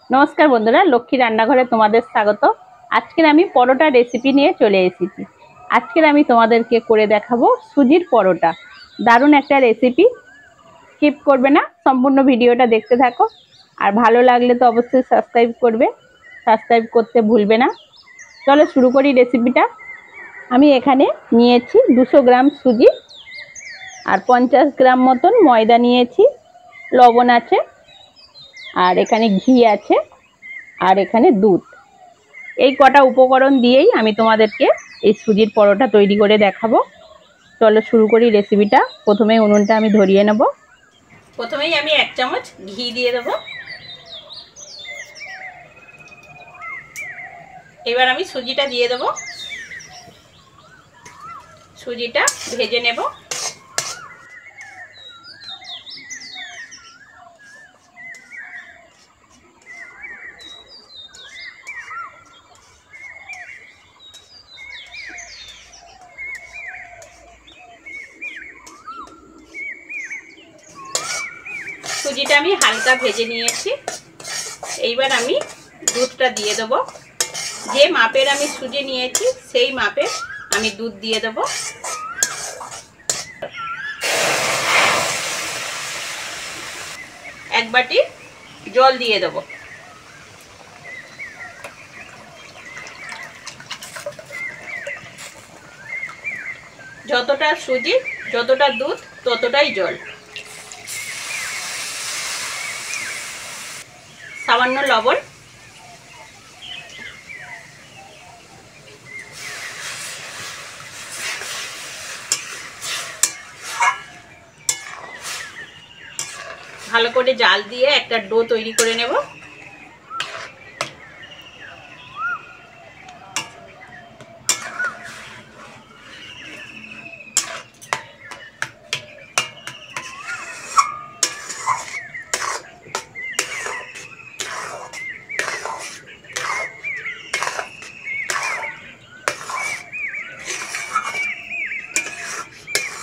নমস্কার বন্ধুরা, লক্ষ্মী রান্নাঘরে তোমাদের স্বাগত। আজকের আমি পরোটা রেসিপি নিয়ে চলে এসেছি। আজকের আমি তোমাদেরকে করে দেখাবো সুজির পরোটা। দারুণ একটা রেসিপি, স্কিপ করবে না, সম্পূর্ণ ভিডিওটা দেখতে থাকো। আর ভালো লাগলে তো অবশ্যই সাবস্ক্রাইব করবে, সাবস্ক্রাইব করতে ভুলবে না। চলো শুরু করি রেসিপিটা। আমি এখানে নিয়েছি 200 গ্রাম সুজি আর 50 গ্রাম মতন ময়দা নিয়েছি, লবণ আছে, আর এখানে ঘি আছে, আর এখানে দুধ। এই কটা উপকরণ দিয়েই আমি তোমাদেরকে এই সুজির পরোটা তৈরি করে দেখাবো। চলো শুরু করি রেসিপিটা। প্রথমেই উনুনটা আমি ধরিয়ে নেব। প্রথমেই আমি 1 চামচ ঘি দিয়ে দেব। এবার আমি সুজিটা দিয়ে দেব। সুজিটা ভেজে নেব। সুজিটা আমি হালকা ভেজে নিয়েছি। এইবার আমি দুধটা দিয়ে দেব। যে মাপের আমি সুজি নিয়েছি সেই মাপে আমি দুধ দিয়ে দেব। এক বাটি জল দিয়ে দেব। যতটা সুজি যতটা দুধ ততটাই জল। সামান্য লবণ। ভালো করে জাল দিয়ে একটা ডো তৈরি করে নেব।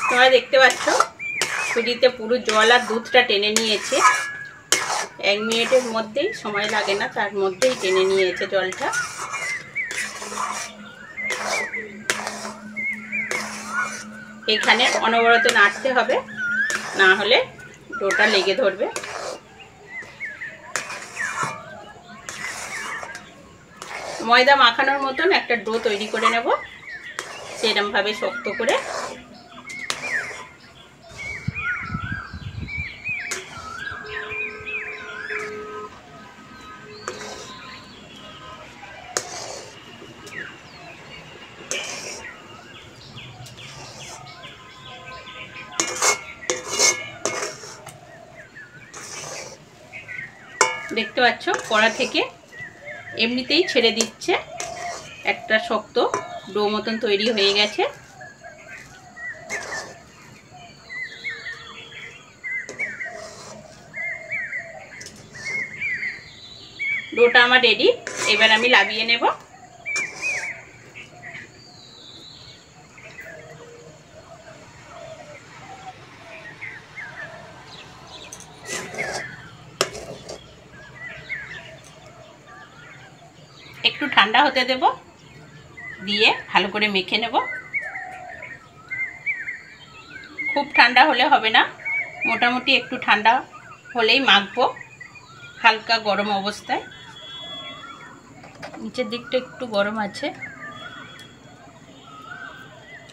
তোমরা দেখতে পাচ্ছ সুজিতে পুরো জল আর দুধটা টেনে নিয়েছে। 1 মিনিটের মধ্যেই, সময় লাগে না, তার মধ্যেই টেনে নিয়েছে জলটা। এখানে অনবরত নাড়তে হবে, না হলে ডোটা লেগে ধরবে। ময়দা মাখানোর মতন একটা ডো তৈরি করে নেব, সেরকম ভাবে শক্ত করে। দেখতে পাচ্ছ কড়া থেকে এমনিতেই ছেড়ে দিচ্ছে, একটা শক্ত ডো মতন তৈরি হয়ে গেছে। ডোটা আমার রেডি। এবার আমি লাভিয়ে নেব। একটু ঠান্ডা হতে দেব, দিয়ে ভালো করে মেখে নেব। খুব ঠান্ডা হলে হবে না, মোটামুটি একটু ঠান্ডা হলেই মাখবো, হালকা গরম অবস্থায়। নিচের দিকটা একটু গরম আছে,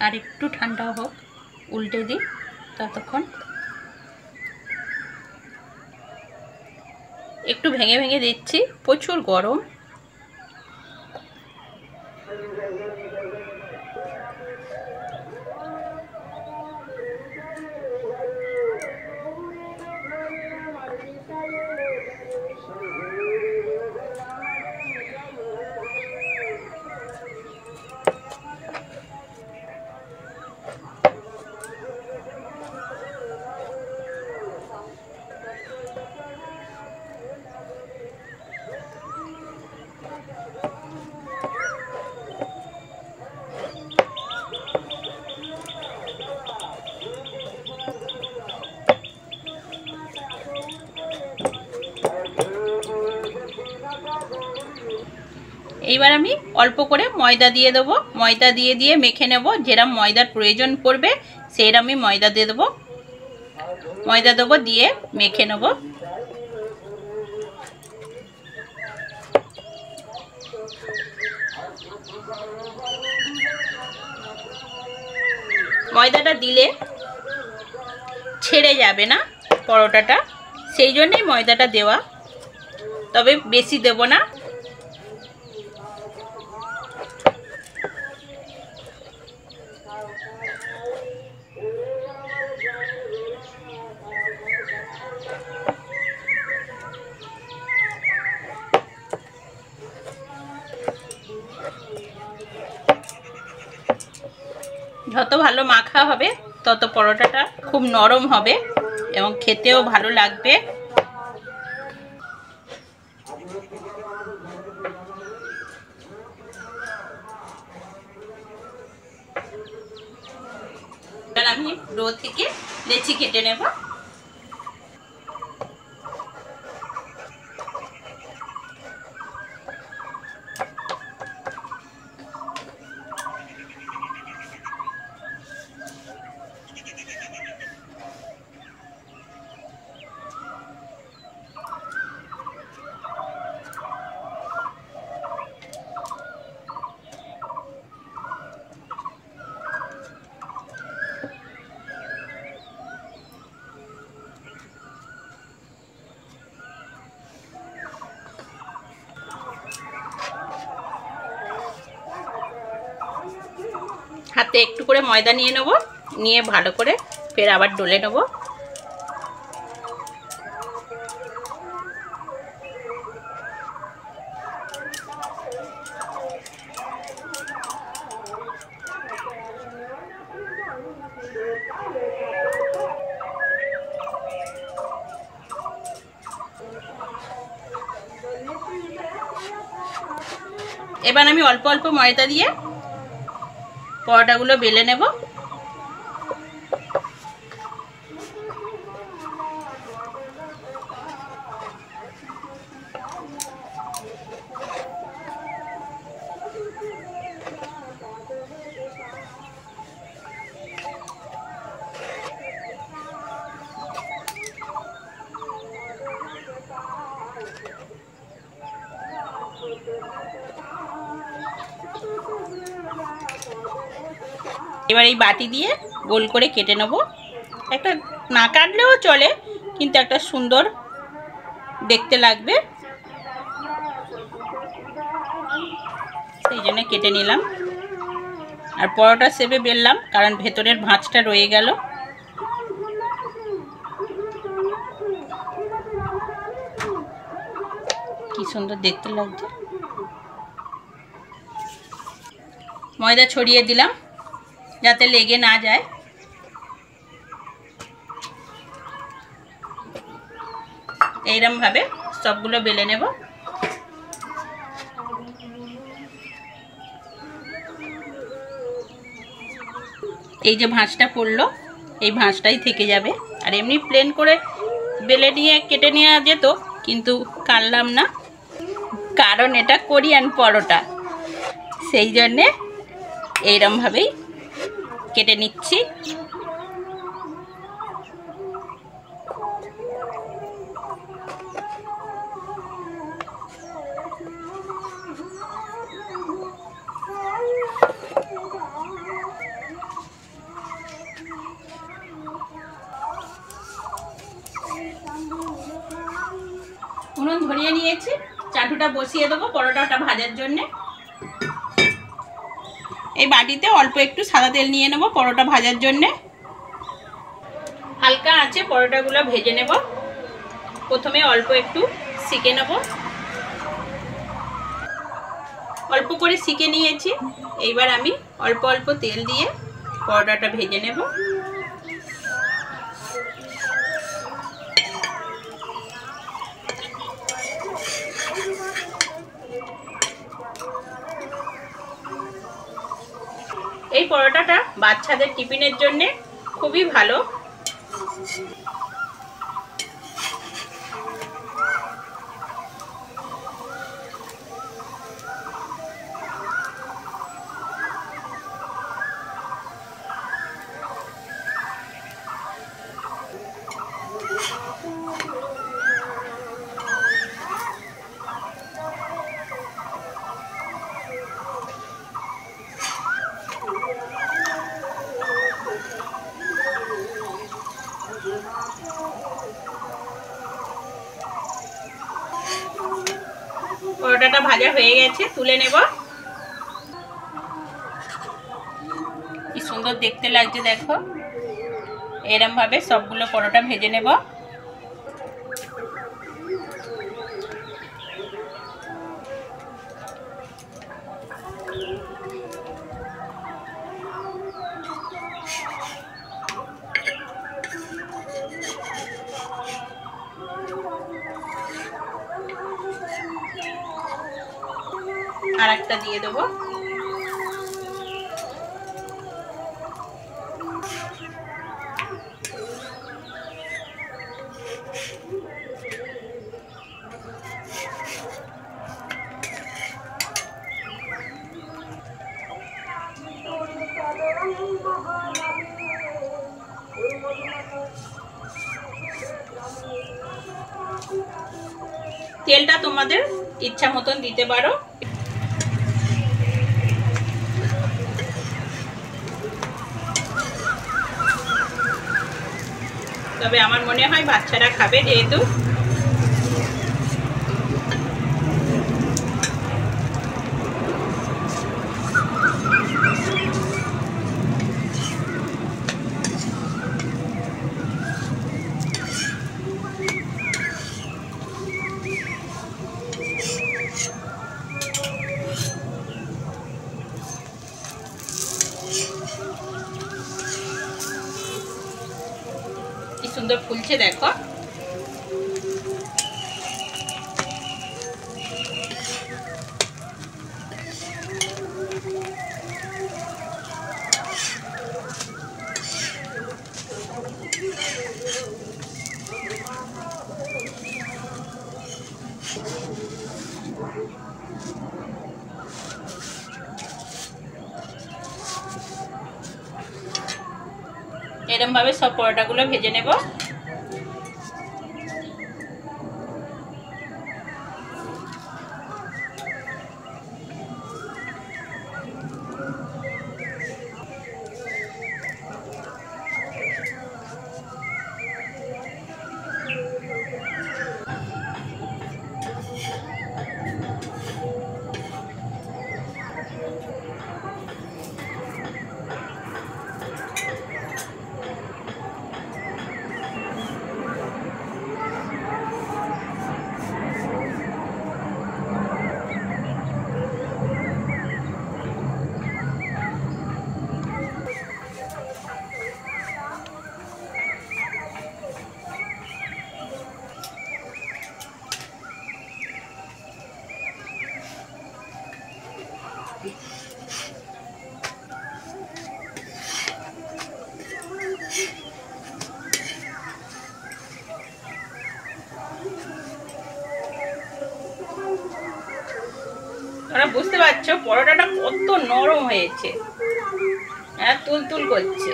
আর একটু ঠান্ডা হোক, উল্টে দিই ততক্ষণ। একটু ভেঙে ভেঙে দিচ্ছি, প্রচুর গরম। এইবার আমি অল্প করে ময়দা দিয়ে দেবো। ময়দা দিয়ে দিয়ে মেখে নেব। যেরকম ময়দার প্রয়োজন পড়বে সেইরকম আমি ময়দা দিয়ে দেবো। ময়দা দেবো, দিয়ে মেখে নেব। ময়দাটা দিলে ছেড়ে যাবে না পরোটাটা, সেই জন্যই ময়দাটা দেওয়া, তবে বেশি দেব না। যত ভালো মাখা হবে তত পরোটাটা খুব নরম হবে এবং খেতেও ভালো লাগবে। এবার আমি ডো থেকে লেচি কেটে নেব। হাতে একটু করে ময়দা নিয়ে নেব, নিয়ে ভালো করে ফের আবার ডলে নেব। এবার আমি অল্প অল্প ময়দা দিয়ে পরোটাগুলো বেলে নেব। এবার এই বাটি দিয়ে গোল করে কেটে নেব। একটা না কাটলেও চলে, কিন্তু একটা সুন্দর দেখতে লাগবে, সেই জন্য কেটে নিলাম। আর পরোটা শেপে বেললাম, কারণ ভেতরের ভাঁজটা রয়ে গেল। কি সুন্দর দেখতে লাগছে। ময়দা ছড়িয়ে দিলাম যাতে লেগে না যায়। এইরকম ভাবে সবগুলো বেলে নেব। এই যে ভাঁজটা পড়লো, এই ভাঁজটাই থেকে যাবে। আর এমনি প্লেন করে বেলে নিয়ে কেটে নেওয়া যেত, কিন্তু কাটলাম না, কারণ এটা কোরিয়ান পরোটা, সেই জন্যে এইরকম ভাবেই কেটে নিচ্ছি। উনুন ধরিয়ে নিয়েছি, চাটুটা বসিয়ে দেবো পরোটাটা ভাজার জন্যে। এই বাটিতে অল্প একটু সাদা তেল নিয়ে নেব পরোটা ভাজার জন্যে। হালকা আঁচে পরোটাগুলো ভেজে নেব। প্রথমে অল্প একটু সেঁকে নেব, অল্প করে সেঁকে নিয়েছি। এইবার আমি অল্প অল্প তেল দিয়ে পরোটাটা ভেজে নেব। এই পরোটাটা বাচ্চাদের টিফিনের জন্য খুবই ভালো। পরোটাটা ভাজা হয়ে গেছে, তুলে নেব। কি সুন্দর দেখতে লাগছে দেখো। এরকম ভাবে সবগুলো পরোটা ভেজে নেব। আর একটা দিয়ে দেবো। তেলটা তোমাদের ইচ্ছা মতন দিতে পারো। তবে আমার মনে হয় বাচ্চারা খাবে যেহেতু। কি সুন্দর ফুলছে দেখো। এরকম ভাবে সব পরোটাগুলো ভেজে নেব। তোমরা বুঝতে পারছো পরোটাটা কত নরম হয়েছে, হ্যাঁ তুলতুল করছে।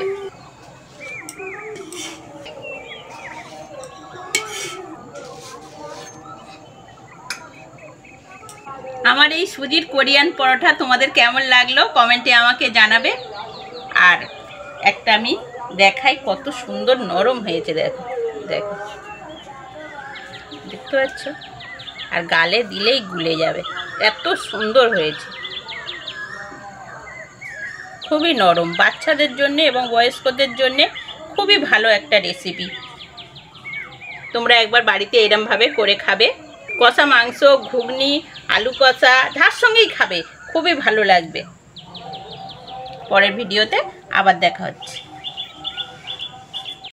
আমার এই সুজির কোরিয়ান পরোটা তোমাদের কেমন লাগলো কমেন্টে আমাকে জানাবে। আর একটা আমি দেখাই কত সুন্দর নরম হয়েছে দেখো, দেখো দেখতে পাচ্ছ, আর গালে দিলেই গুলে যাবে, এত সুন্দর হয়েছে। খুবই নরম, বাচ্চাদের জন্য এবং বয়স্কদের জন্য খুবই ভালো একটা রেসিপি। তোমরা একবার বাড়িতে এরমভাবে করে খাবে। কষা মাংস, ঘুগনি, আলু কষা যার সঙ্গেই খাবে খুবই ভালো লাগবে। পরের ভিডিওতে আবার দেখা হচ্ছে।